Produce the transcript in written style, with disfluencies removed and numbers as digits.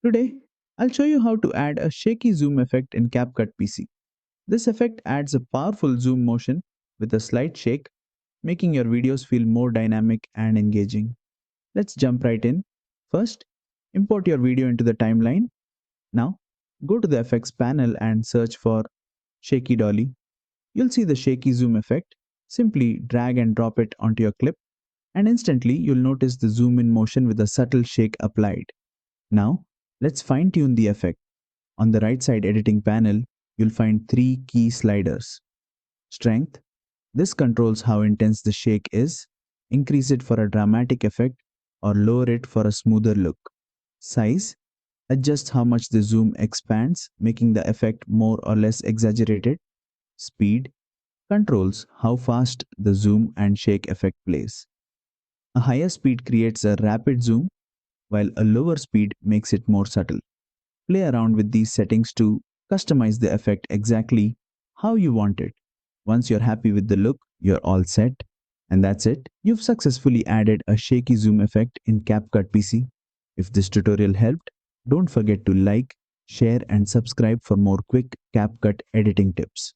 Today, I'll show you how to add a shaky zoom effect in CapCut PC. This effect adds a powerful zoom motion with a slight shake, making your videos feel more dynamic and engaging. Let's jump right in. First, import your video into the timeline. Now, go to the effects panel and search for Shaky Dolly. You'll see the shaky zoom effect. Simply drag and drop it onto your clip, and instantly you'll notice the zoom in motion with a subtle shake applied. Now, let's fine tune the effect. On the right side editing panel, you'll find three key sliders. Strength. This controls how intense the shake is. Increase it for a dramatic effect or lower it for a smoother look. Size. Adjust how much the zoom expands, making the effect more or less exaggerated. Speed. Controls how fast the zoom and shake effect plays. A higher speed creates a rapid zoom, while a lower speed makes it more subtle. Play around with these settings to customize the effect exactly how you want it. Once you're happy with the look, you're all set. And that's it. You've successfully added a shaky zoom effect in CapCut PC. If this tutorial helped, don't forget to like, share and subscribe for more quick CapCut editing tips.